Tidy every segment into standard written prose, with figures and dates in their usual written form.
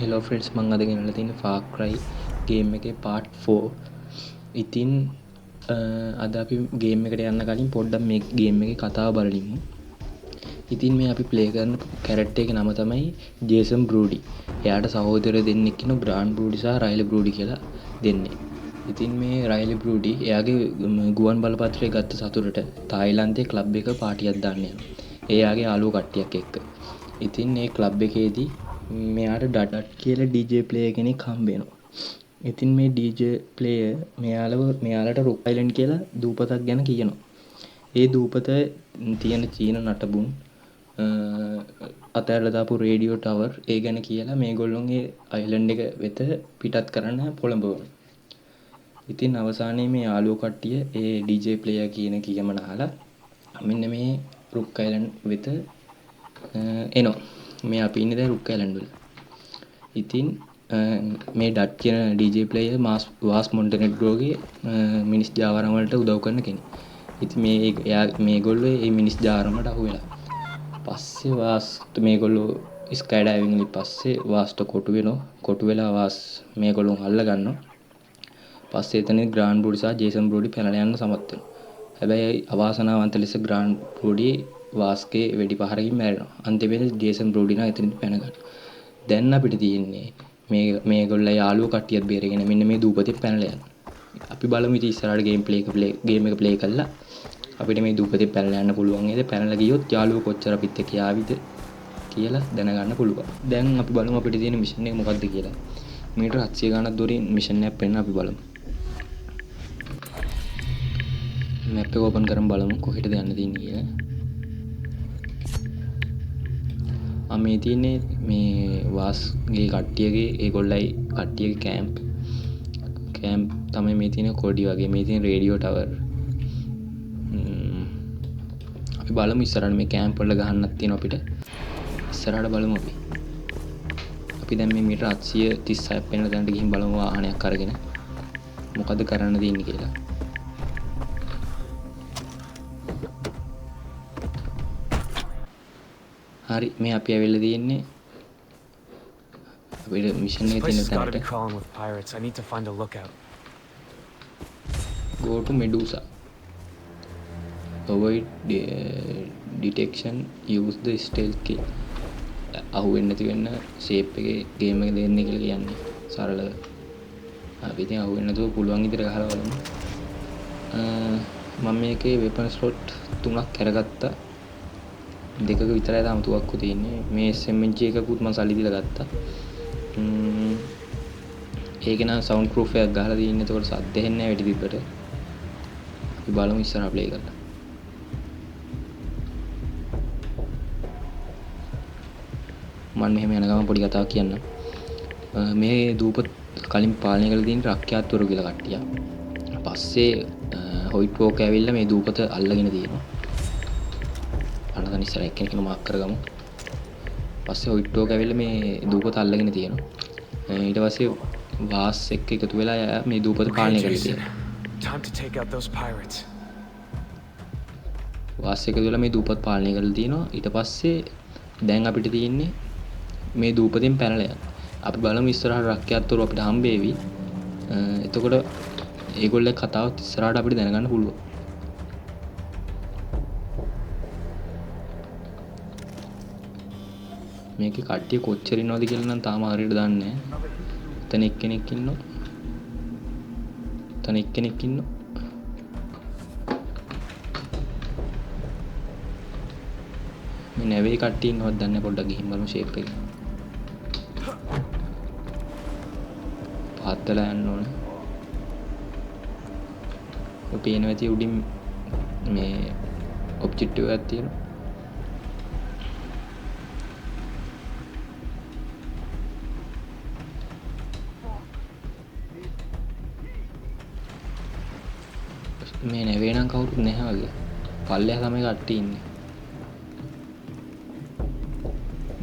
Hello friends, මං අද ගෙනල්ලා තියෙන්නේ Far Cry ගේම් එකේ part 4. ඉතින් අද අපි ගේම් එකට යන්න කලින් පොඩ්ඩක් මේ ගේම් එකේ කතාව බලනිමු. ඉතින් මේ අපි ප්ලේ කරන කැරක්ටර් එකේ නම තමයි ජේසන් බෲඩි. එයාට සහෝදරයෝ දෙන්නෙක් ඉන්නවා, ග්‍රාන්ඩ් බෲඩි සහ රයිලි බෲඩි කියලා දෙන්නේ. ඉතින් මේ රයිලි බෲඩි එයාගේ ගුවන් බලපත්‍රය ගත්ත සතුටට තායිලන්තයේ ක්ලබ් එක පාටියක් දාන්න යනවා. එයාගේ යාළුවෝ කට්ටියක් එක්ක. ඉතින් මේ ක්ලබ් එකේදී මෙයාට ඩඩ් කියලා DJ ප්ලේයර් කෙනෙක් හම්බ වෙනවා. ඉතින් මේ DJ ප්ලේයර් මෙයාලට රුක් අයිලන්ඩ් කියලා දූපතක් ගැන කියනවා. ඒ දූපත තියෙන චීන නටබුන් අතහැරලා දාපු රේඩියෝ ටවර් ඒ ගැන කියලා මේගොල්ලෝගේ අයිලන්ඩ් එක වෙත පිටත් කරන්න පොළඹවනවා. ඉතින් අවසානයේ මේ යාළුවෝ කට්ටිය ඒ DJ ප්ලේයර් කියන කියමන අහලා මෙන්න මේ රුක් අයිලන්ඩ් වෙත එනවා. මේ අපි ඉන්නේ දැන් රුක් අයිලන්ඩ් වල. ඉතින් මේ ඩට් කියන DJ ප්ලේයර් වාස් මොන්ටෙනෙග්‍රෝගේ මිනිස් ජාවාරම් වලට උදව් කරන කෙනෙක්. ඉතින් මේගොල්ලෝ මේ මිනිස් ජාවාරමට අහු වෙලා. පස්සේ වාස්ට මේගොල්ලෝ ස්කයි ඩයිවිං වලින් පස්සේ වාස්ට කොටු වෙනවා. කොටු වෙලා වාස් මේගොල්ලෝ අල්ල ගන්නවා. පස්සේ එතන ග්‍රාන්ඩ් බෲඩි සහ ජේසන් බෲඩි පැනලා යන්න සමත් වෙනවා. හැබැයි අවාසනාවන්ත ලෙස ග්‍රාන්ඩ් බෲඩි වාස්ගේ වෙඩි පහරකින් මැරෙනවා. අන්තිමේදී ජේසන් බෲඩි නා එතනින් පැන ගන්නවා. දැන් අපිට තියෙන්නේ මේගොල්ලෝ යාළුවෝ කට්ටියත් බේරගෙන මෙන්න මේ දූපතේ පැනලා යනවා. අපි බලමු ඉතින් ඉස්සරහට ගේම් එක ප්ලේ කරලා අපිට මේ දූපතේ පැනලා යන්න පුළුවන් නේද? පැනලා ගියොත් යාළුවෝ කොච්චර අපිත් එක්ක යාවිද කියලා දැනගන්න පුළුවන්. දැන් අපි බලමු අපිට තියෙන මිෂන් එක මොකක්ද කියලා. මීටර 700 ගණක් දුරින් මිෂන් එකක් පෙන්න අපි බලමු. මැප් එක ඕපන් කරමු බලමු කොහෙටද යන්න තියෙන්නේ කියලා. මේ තියෙන්නේ මේ වාස්ගේ කට්ටියගේ ඒගොල්ලයි කට්ටියගේ කැම්ප් තමයි මේ තියෙන කොඩි වගේ. මේ තියෙන රේඩියෝ ටවර්. අපි බලමු ඉස්සරහට මේ කැම්ප් වල ගහන්නක් තියෙනවා අපිට. ඉස්සරහට බලමු අපි. අපි දැන් මේ මීටර 736ක් වෙන තැනට ගිහින් බලමු වාහනයක් අරගෙන මොකද කරන්න තියෙන්නේ කියලා. හරි, මේ අපි ඇවිල්ලා තියෙන්නේ අපේ මිෂන් එකේ තියෙන තැනට. Go to Medusa. Avoid detection, use the stealth key. අහුවෙන්නේ නැති වෙන්න ෂේප් එකේ ගේම් එක දෙන්නේ කියලා කියන්නේ සරලව. අපි ඉතින් අහුවෙන්නේ නැතුව පුළුවන් විදිහට ගහලා බලමු. මම මේකේ වෙපන් ස්ලොට් 3ක් කරගත්තා. දෙකක විතරයි තාම තුවක්කු තියෙන්නේ. මේ SMG එකකුත් මම සල්ලි දීලා ගත්තා. ඒක නම් සවුන්ඩ් ප්‍රූෆ් එකක් ගහලා තියෙන්නේ. ඒකට සද්ද එන්නේ නැහැ වෙඩි තිබ්බට. අපි බලමු ඉස්සරහ ප්ලේ කරලා. මම මෙහෙම යන ගමන් පොඩි කතාවක් කියන්නම්. මේ දූපත් කලින් පාලනය කරලා තියෙන රක්‍යාත්වරු කියලා කට්ටිය. පස්සේ හොයිට් වෝක් ඇවිල්ලා මේ දූපත අල්ලගෙන තියෙනවා. අනදන් ඉස්සර එක්කෙනෙක් මාක් කරගමු. පස්සේ හොයිට් වෝක් ඇවිල්ලා මේ දූපත අල්ලගෙන තියෙනවා. ඊට පස්සේ වාස් එක්ක එකතු වෙලා මේ දූපත පාලනය කරලා තියෙනවා. වාස් එක්ක වෙලා මේ දූපත පාලනය කරලා තියෙනවා. ඊට පස්සේ දැන් අපිට තියෙන්නේ මේ දූපතෙන් පැනලා යන්න. අපි බලමු ඉස්සරහට රක්‍යාත්වරු අපිට හම්බෙවි. එතකොට ඒගොල්ලේ කතාවත් ඉස්සරහට අපිට දැනගන්න පුළුවන්. මේකේ කට්ටිය කොච්චර ඉන්නවද කියලා නම් තාම හරියට දන්නේ නැහැ. එතන එක්කෙනෙක් ඉන්නවා. මේ නැවේ කට්ටිය ඉන්නවද දන්නේ නැහැ. පොඩ්ඩක් ගිහින් බලමු ෂේප් එක. පහත් වෙලා යන්න ඕනේ. ඔය පේනවා ඇති උඩින් මේ ඔබ්ජෙක්ටිව් එකක් තියෙනවා. මේ නැවේ නම් කවුරුත් නැහැ වගේ. පල්ලෙහා තමයි කට්ටිය ඉන්නේ.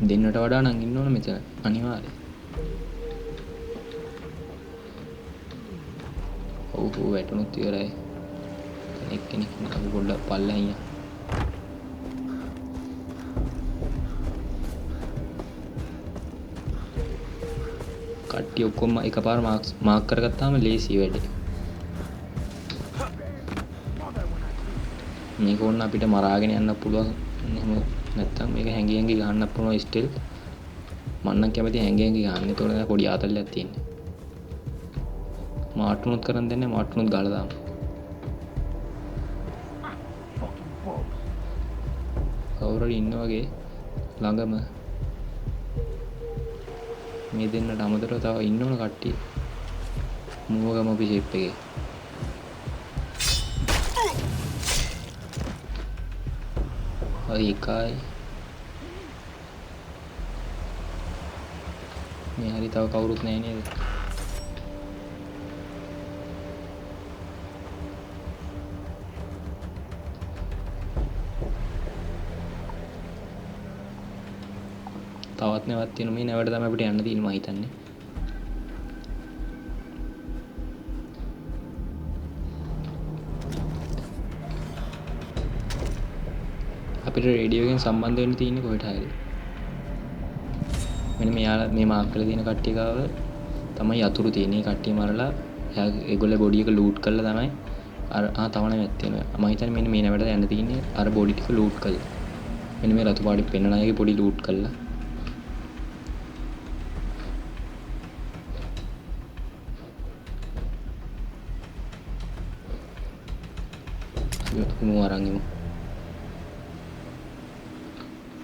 දෙන්නට වඩා නම් ඉන්න ඕන මෙතන අනිවාර්යයෙන්. ඔව් වැටුණොත් ඉවරයි. එක්කෙනෙක් අපි පොඩ්ඩක් පල්ලෙහා යන්න. කට්ටිය ඔක්කොම එකපාර මාක් කරගත්තාම ලේසි වැඩේ. මේක ඕන්න අපිට මරාගෙන යන්න පුළුවන්. එහෙම නැත්තම් මේක හැංගි හැංගි ගහන්න පුළුවන් ස්ටිල්. මම නම් කැමති හැංගි හැංගි ගහන්න. ඒතකොට පොඩි ආතල්ලයක් තියෙන්නේ. මාට්ටුනුත් කරන් දෙන්නේ මාට්ටුනුත් ගාලා දාමු. කවුරුහරි ඉන්න වගේ ළඟම මේ දෙන්නට අමතරව තව ඉන්නවන කට්ටිය. මූවගම අපි ෂේප් එකේ. හරි එකයි. මේ හරි තව කවුරුත් නැහැ නේද? තවත් නැවක් තියෙන මේ නැවට තමයි අපිට යන්න තියෙන්නේ මම හිතන්නේ. අපිට රේඩියෝ එකෙන් සම්බන්ධ වෙන්න තියෙන්නේ කොහෙට හරි. මෙන්න මෙයාලා මේ මාක් කරලා තියෙන කට්ටිය ගාව තමයි යතුරු තියෙන්නේ. කට්ටිය මරලා ඒගොල්ලෝ බොඩි එක ලූට් කරලා තමයි අර තව නැවක් තියෙනවා. මම හිතන්නේ මෙන්න මේ නැවට යන්න තියෙන්නේ අර බොඩි ටික ලූට් කරලා. මෙන්න මේ රතු පාටි පෙන්නන අයගේ පොඩි ලූට් කරලා. මම අරන් ඉමු.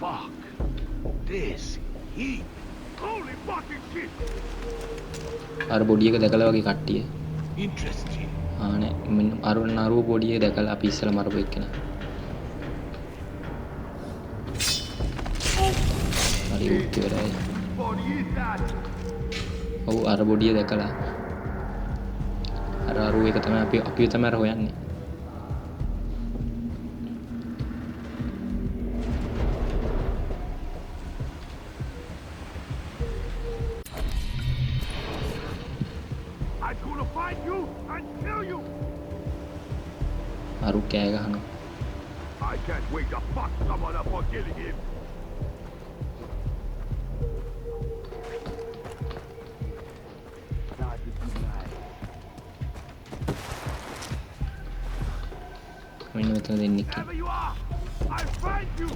Fuck. This heat. Holy fucking shit. අර බොඩි එක දැකලා වගේ කට්ටිය. Interesting. ආනේ මෙන්න අර නරුව බොඩි එක දැකලා අපි ඉස්සලා මරපු එක්කන. හරි උත් ඉවරයි. ඔව් අර බොඩිය දැකලා අර අරුව එක තමයි අපි තමයි අර හොයන්නේ. I'm gonna find you and kill you. අරු කෑ ගහනවා. I can't wait to fuck someone up for killing him. මෙන්න මෙතන දෙන්නෙක්. Wherever you are, I'll find you.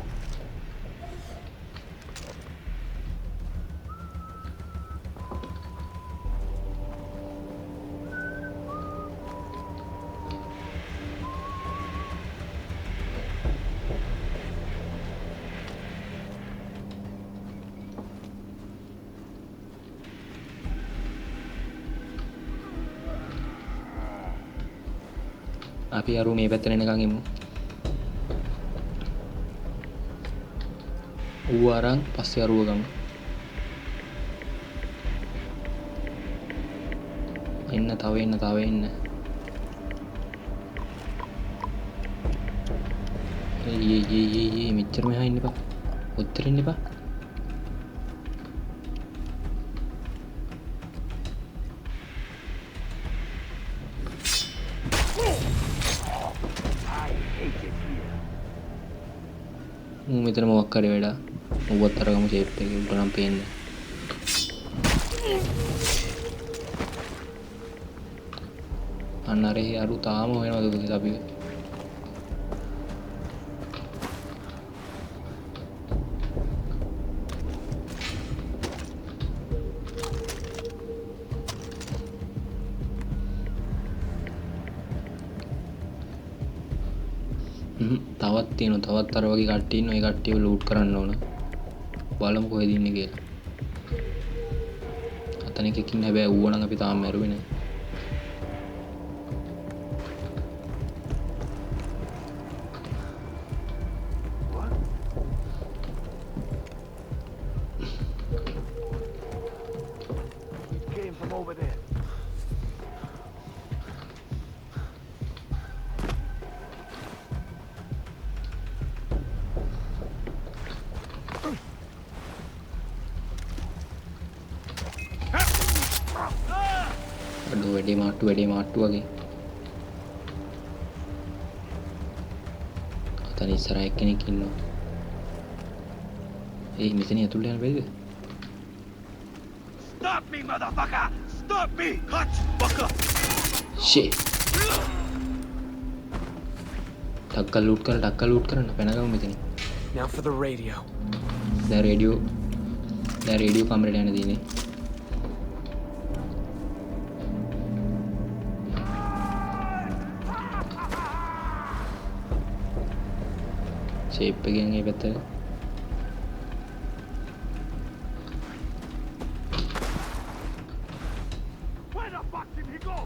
අපි අරු මේ පැත්තට එනකන් ඉමු. ඌ අරන් පස්සේ අරුව ගමු. එන්න තව එන්න. ඒ මෙච්චර මෙහා ඉන්න එපා. ඔච්චර ඉන්න එපා. මූ මෙතන මොකක් කරේ වැඩා. ඌවත් අරගමු ෂේප් එකේ උඩ නම් පේන්නේ. අන්නරේ අරු තාම හොයනවද කොහෙද අපි? තවත් තියෙනවා. තවත් අර වගේ කට්ටිය ඉන්නවා. ඒ කට්ටියව ලූට් කරන්න ඕන. බලමු කොහෙද ඉන්නේ කියලා. අතන එකකින් ඉන්න හැබැයි ඌව නම් අපි තාම මැරුවේ නෑ. It came from over there. අඩෝ වැඩේ මාට්ටු වගේ. අතන ඉස්සරහ එක්කෙනෙක් ඉන්නවා. මෙතන ඇතුළට යන්න බැරිද? Stop me, motherfucker! Stop me! Hutch, fucker! shit ටක්කල් ලූට් කරන්න පැනගමු මෙතන. Now for the radio. දැන් රේඩියෝ කමරේට යන්න තියෙන්නේ. ෂේප් එකෙන් ඒ පැත්තට Where the fuck did he go?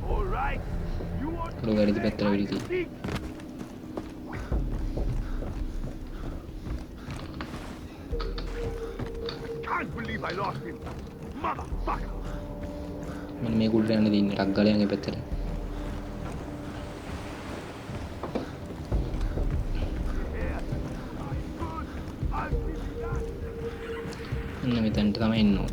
All right. You want Lo guardi per te la verità. Can't believe I lost him. Motherfucker. මෙන්න මේ කුඩට යන්න දෙන්නේ ටක් ගාලා යන්නේ පැත්තට. මෙන්න මෙතනට තමයි එන්න ඕන.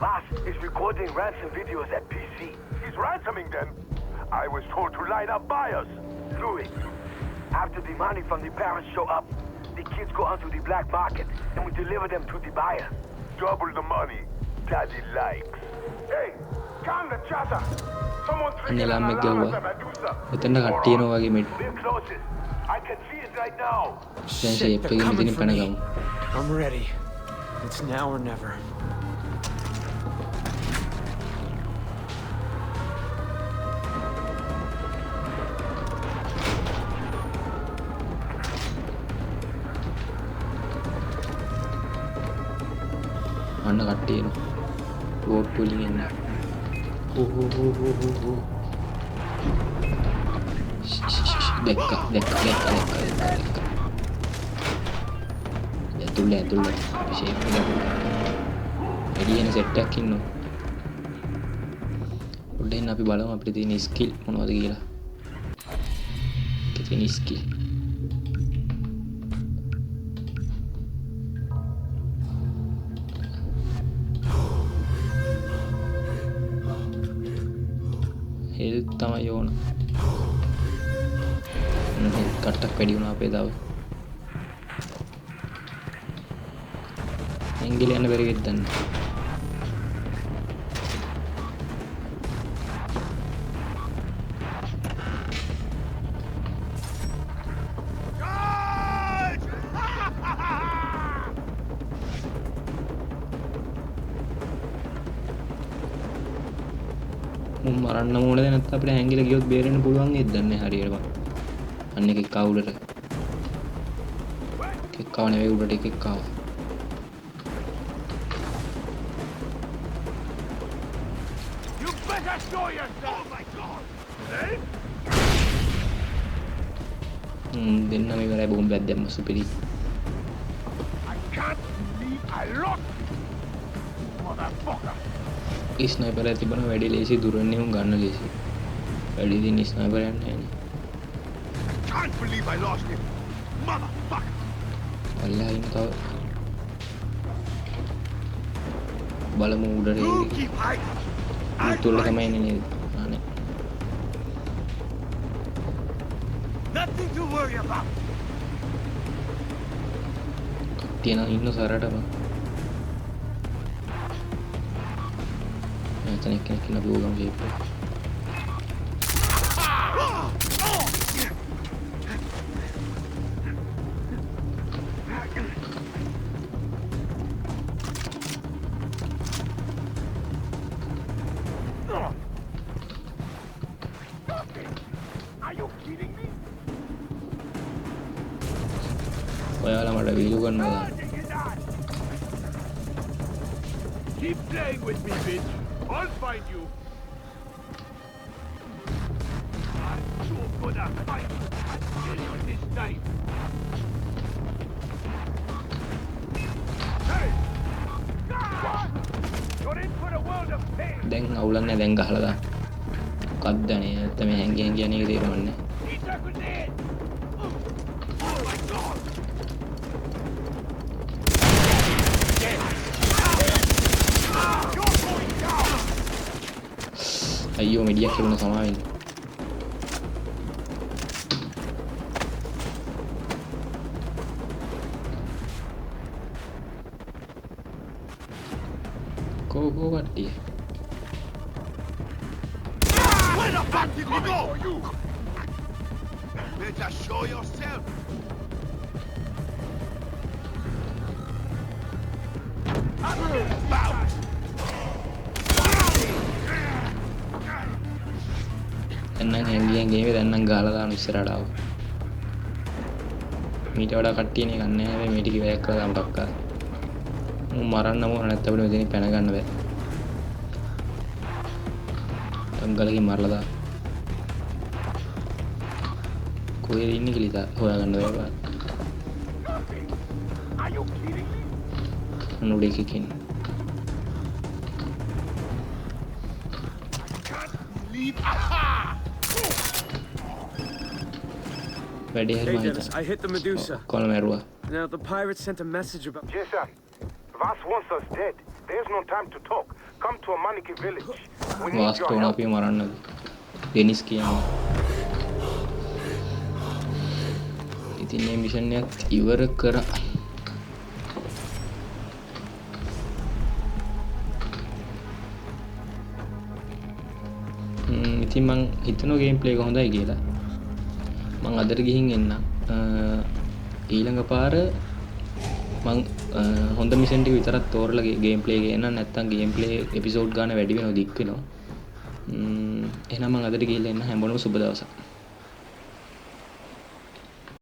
Boss is recording ransom videos at PC. He's ransoming them. I was told to line up buyers. Louis, after the money from the parents show up, the kids go onto the black market and we deliver them to the buyer. Double the money. Daddy likes. Hey, calm the chatter. Someone අනේ triggered an ළමෙක් alarm ගැව්වා. at the Medusa. මෙතන කට්ටියනවා වගේ මෙත්. We're closest. I can see it right now. දැන් Shit, shape they're එකෙන් coming මෙතනින් for me. පැනගමු. I'm ready. It's now or never. අන්න කට්ටිය එනවා. බෝට් වලින් එන්න. ඕ. දැක්කා. ඇතුළේ. ෂේප් එක. එළියෙන් සෙට් එකක් ඉන්නවා. උඩින් අපි බලමු අපිට තියෙන ස්කිල් මොනවද කියලා. ඒකේ තියෙන ස්කිල්. හෙල්ත් තමයි ඕන. කට්ටක් වැඩි වුණා අපේ දව. එංගිල යන බැරි වෙද්දන්න. මුන් මරන්න ඕනද නැත්නම් අපිට හැංගිලා ගියොත් බේරෙන්න පුළුවන් නේද දන්නේ හරියටම. අන්න එකෙක් ආව උඩට. එකෙක් ආව නෙවෙයි උඩට එකෙක් ආව. You better show yourself. Oh my God. Hey? දෙන්නම ඉවරයි බෝම්බයක් දැම්ම සුපිරි. I can't believe I lost him. Motherfucker. Sniper එක තිබුණා වැඩි ලේසි දුරන්නේ උන් ගන්න ලේසි. වැඩි දින ස්නයිපර් යන්නේ නැහැ නේ. Can't believe I lost him. Motherfucker. අල්ලා ඉන්න තව බලමු උඩට You keep hiding. උතුරල තමයි එන්නේ නේද? අනේ Nothing to worry about. තියෙන ඉන්න සරටම නැතන කෙනෙක් ඉන්න බෝගම් jeep Are you kidding me? ඔයාලා මට වීලු කරනවා. Keep playing with me, bitch. I'll find you. I'm so gonna fight you and kill you this time. Hey! God! You're in for a world of pain. දැන් අවුලන්නේ දැන් ගහලා දාන්න. මොකක්ද අනේ නැත්නම් මේ හැංගි යන එක තේරුම්න්නේ. Eat a grenade! Oh my God! You're going down! අයියෝ මෙඩියක් කියලා සමාවෙන්න. Go කට්ටිය. Where the fuck did you go? You? Better show yourself. දැන් හැංගියෙන් ගේමේ දැන් නම් ගාලා දාන ඉස්සරහට ආවා. මීට වඩා කට්ටියනේ ගන්න හැබැයි මේ ටික වැයක් කරලා මටක් කරා. මරන්න මොන නැත්නම් අපිට මෙතනින් පැන ගන්න බෑ. තංගලකින් මරලා දාන්න. කොහෙද ඉන්නේ කියලා හොයාගන්න බෑ. Are you kidding? නුඩේ කිකින්. Leave. Aha! වැඩි හරි Hey, මම Dennis, I hit the Medusa. කොල්ල මරුවා. Now, the pirates sent a message about... Jason, Vass wants us dead. There's no time to talk. Come to a Maniki village. We need වාස්ට your ඕන help. අපිව මරන්නද? Denis කියනවා. ඉතින් මේ mission එකත් ඉවර කරා. ඉතින් මං හිතනවා ගේම් ප්ලේ එක හොඳයි කියලා. මං අදට ගිහින් එන්න. ඊළඟ පාර මං හොඳ මිෂන් ටික විතරක් තෝරලා ගේම් ප්ලේ එක එන්න නැත්නම් ගේම් ප්ලේ එපිසෝඩ් ගන්න වැඩි වෙනවා දික් වෙනවා. එහෙනම් මං අදට ගිහිල්ලා එන්න හැමෝටම සුබ දවසක්.